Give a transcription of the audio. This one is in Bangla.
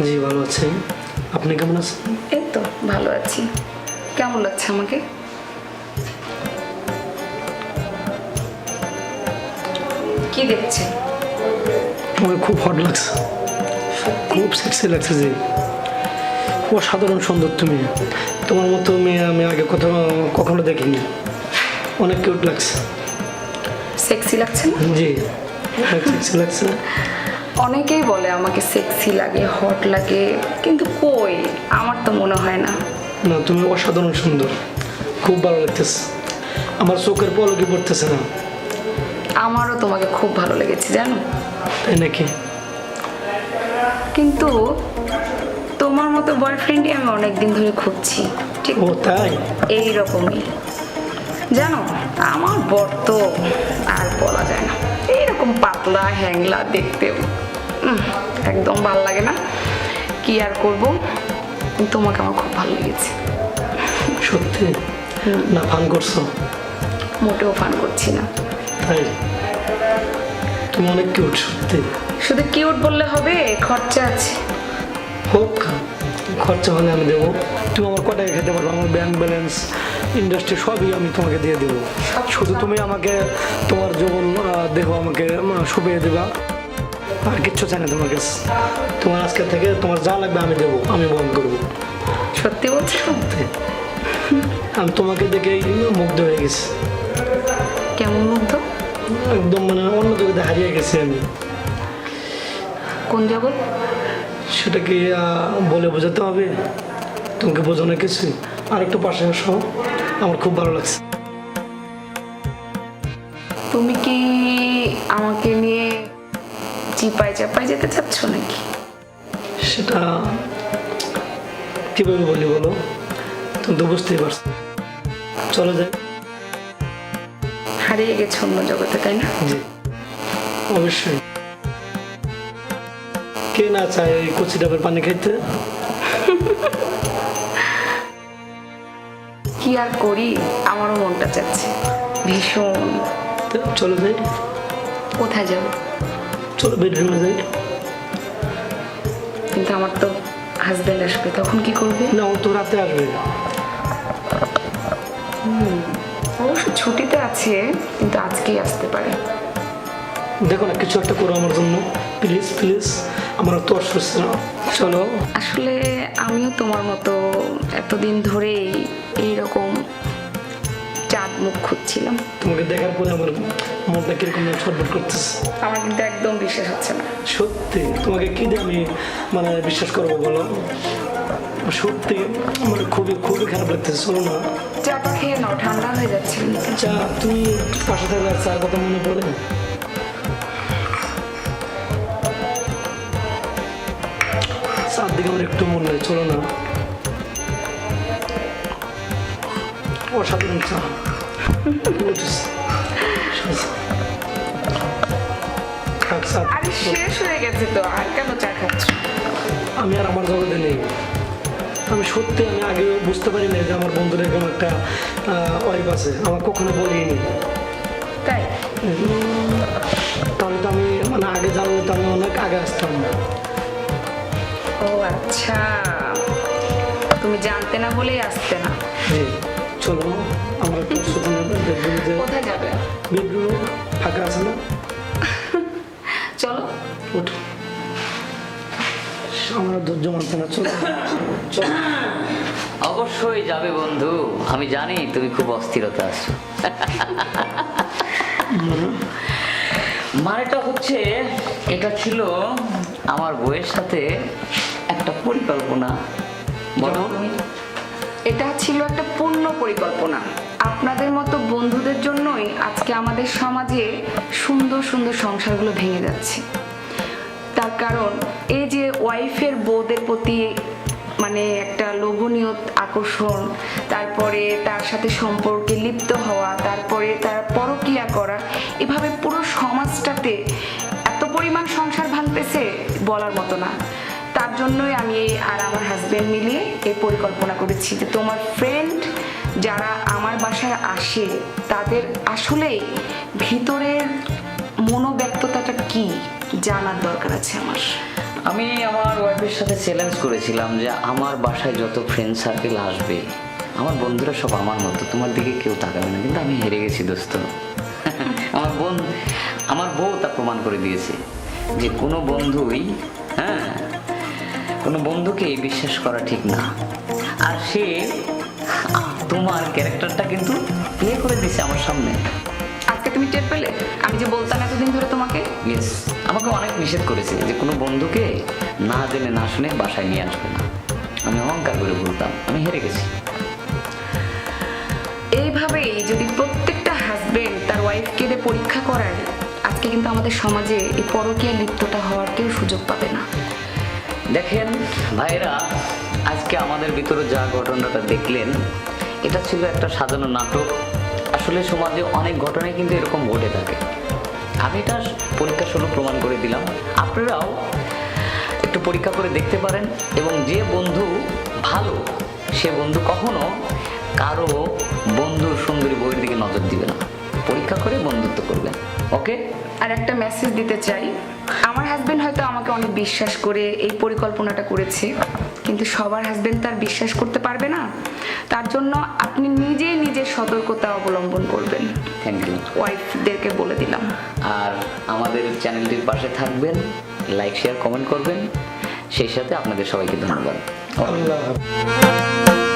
জি ভালো আছি। আপনি কেমন আছেন? এই তো ভালো আছি। কেমন লাগছে আমাকে? কি দেখছেন? তোমাকে খুব হট লাগছে, খুব সেক্সি লাগছে। জি, অসাধারণ সুন্দর তুমি। তোমার মতো মেয়ে আমি আগে কখনো দেখিনি। অনেক কিউট লাগছে। সেক্সি লাগছে না? জি, অনেক সেক্সি লাগছে। অনেকেই বলে আমাকে সেক্সি লাগে, হট লাগে, কিন্তু কই, আমার তো মনে হয় না। না, তুমি অসাধারণ সুন্দর, খুব ভালো লাগতেছে। আমার চোখের পলকে পড়তেছে না। আমারও তোমাকে খুব ভালো লেগেছে জানো। তাই নাকি? কিন্তু তোমার মতো বয়ফ্রেন্ডই আমি অনেকদিন ধরে খুঁজছি। ঠিক ও তাই? এইরকমই জানো, আমার বর তো আর বলা যায় না, এইরকম পাতলা হ্যাংলা দেখতেও একদম ভাল লাগে না। কি আর করব, তোমাকে আমার খুব ভালো লেগেছে। সত্যি? না ফান করছো? মোটেও ফান করছি না। তাই? তুমি অনেক কিউট সত্যি। শুধু কিউট বললে হবে? খরচা আছে। হোক, খরচা হলে আমি দেবো। তুমি আমার কটাকা খেতে পারবো, আমার ব্যাংক ব্যালেন্স, ইন্ডাস্ট্রি সবই আমি তোমাকে দিয়ে দেবো। শুধু তুমি আমাকে তোমার যৌবন দেহ আমাকে শুকিয়ে দেবা, আর কিচ্ছু চাই না তোমার কাছে। তোমার আজকে থেকে তোমার যা লাগবে আমি দেবো, আমি বহন করবো। সত্যি বলছো? সত্যি। আমি তোমাকে দেখেই মুগ্ধ হয়ে গেছি। কেমন মুগ্ধ? একদম মানে অন্য জগতে হারিয়ে গেছি আমি। কোন জগৎ? সেটা কি বলে বোঝাতে হবে? তোমাকে বোঝানো কিছু। আর একটু পাশে আসো, আমার খুব ভালো লাগছে। তুমি কি আমাকে নিয়ে চিপাই চাপাই যেতে চাচ্ছ নাকি? সেটা কিভাবে বলি বলো, তুমি তো বুঝতেই পারছো। চলো যাই। হারিয়ে গেছো অন্য জগতে, তাই না? জি অবশ্যই। কে না চায় এই কচি ডাবের পানি খাইতে? কি আর করি, আমারও মনটা চাচ্ছে ভীষণ। তো চলো যাই। কোথায় যাব? চলো বেডরুমে যাই। কিন্তু আমার তো হাজবেন্ড আসবে, তখন কি করবে? না, ও তো রাতে আসবে। অবশ্য ছুটিতে আছে, কিন্তু আজকেই আসতে পারে। দেখো না, কিছু একটা করো আমার জন্য, প্লিজ প্লিজ। আমার তো অসুস্থ। চলো। আসলে আমিও তোমার মতো এতদিন ধরেই এইরকম চাঁদ মুখ খুঁজছিলাম। তোমাকে দেখার পরে আমার মনটা কিরকম ছটফট করতেছে। আমার কিন্তু একদম বিশ্বাস হচ্ছে না। সত্যি তোমাকে কি দিয়ে আমি মানে বিশ্বাস করবো বলো? সত্যি মানে খুবই খুবই খারাপ লাগতেছে। চলো না। চাটা খেয়ে নাও, ঠান্ডা হয়ে যাচ্ছে। চা তুমি পাশে থাকলে চার কথা মনে পড়ে। চার দিকে আমার একটু মনে হয়। চলো না। অসাধারণ চা। আরে শেষ হয়ে গেছে তো, আর কেন চা খাচ্ছ? আমি আর আমার জগতে নেই। আমি সত্যি আমি আগে বুঝতে পারি না যে আমার বন্ধুর এরকম একটা ওয়াইফ আছে। আমার কখনো বলিনি। তাই? তাহলে তো আমি মানে আগে জানলে তো আমি অনেক আগে আসতাম। ও আচ্ছা, তুমি জানতে না বলেই আসতে না। জি চলো, আমরা একটু বেডরুমে যাই। কোথায় যাবে? বেডরুম ফাঁকা আছে না? চলো। ওঠো, আমার ধৈর্য মানছে না। চলো চলো। অবশ্যই যাবে বন্ধু, আমি জানি তুমি খুব অস্থিরতা আছো। মানেটা হচ্ছে এটা ছিল আমার বউয়ের সাথে একটা পরিকল্পনা। বলো। এটা ছিল একটা পূর্ণ পরিকল্পনা। আপনাদের মতো বন্ধুদের জন্যই আজকে আমাদের সমাজে সুন্দর সুন্দর সংসারগুলো ভেঙে যাচ্ছে। তার কারণ এই যে ওয়াইফের বউদের প্রতি মানে একটা লোভনীয় আকর্ষণ, তারপরে তার সাথে সম্পর্কে লিপ্ত হওয়া, তারপরে তার পরকীয়া করা, এভাবে পুরো সমাজটাতে এত পরিমাণ সংসার ভাঙতেছে বলার মতো না। তার জন্যই আমি আর আমার হাজবেন্ড মিলিয়ে এই পরিকল্পনা করেছি যে তোমার ফ্রেন্ড যারা আমার বাসায় আসে তাদের আসলেই ভিতরের মনোব্যক্ততাটা কি জানার দরকার আছে আমার। আমি আমার ওয়াইফের সাথে চ্যালেঞ্জ করেছিলাম যে আমার বাসায় যত ফ্রেন্ড সার্কেল আসবে আমার বন্ধুরা সব আমার মতো, তোমার দিকে কেউ তাকাবে না, কিন্তু আমি হেরে গেছি দোস্ত। আমার বউ তা প্রমাণ করে দিয়েছে যে কোনো বন্ধুই, হ্যাঁ, কোনো বন্ধুকে বিশ্বাস করা ঠিক না। আর সে তোমার ক্যারেক্টারটা কিন্তু প্লে করে দিয়েছে আমার সামনে। আজকে তুমি টের পেলে আমি যে বলতাম এতদিন ধরে তোমাকে? ইয়েস, আমাকে অনেক নিষেধ করেছে যে কোনো বন্ধুকে না জেনে না শুনে বাসায় নিয়ে আসবে না। আমি অহংকার করে বলতাম, আমি হেরে গেছি। এইভাবেই যদি প্রত্যেকটা হাজবেন্ড তার ওয়াইফকে দিয়ে পরীক্ষা করায়, আজকে কিন্তু আমাদের সমাজে এই পরকীয়া লিপ্তটা হওয়ার কেউ সুযোগ পাবে না। দেখেন ভাইরা, আজকে আমাদের ভিতরে যা ঘটনাটা দেখলেন এটা ছিল একটা সাজানো নাটক। আসলে সমাজে অনেক ঘটনাই কিন্তু এরকম ঘটে থাকে। আমি এটা পরীক্ষা স্বরূপ প্রমাণ করে দিলাম, আপনারাও একটু পরীক্ষা করে দেখতে পারেন। এবং যে বন্ধু ভালো সে বন্ধু কখনো কারো বন্ধুর সুন্দরী বইয়ের দিকে নজর দিবে না, পরীক্ষা করে বন্ধুত্ব করবেন। ওকে, আর একটা মেসেজ দিতে চাই, আমার হাজবেন্ড হয়তো আমাকে অনেক বিশ্বাস করে এই পরিকল্পনাটা করেছে, কিন্তু সবার হাজবেন্ড তার বিশ্বাস করতে পারবে না। তার জন্য আপনি নিজেই নিজের সতর্কতা অবলম্বন করবেন। Thank you. ওয়াইফদেরকে বলে দিলাম। আর আমাদের চ্যানেলটির পাশে থাকবেন, লাইক শেয়ার কমেন্ট করবেন। সেই সাথে আপনাদের সবাইকে ধন্যবাদ। আল্লাহ হাফেজ।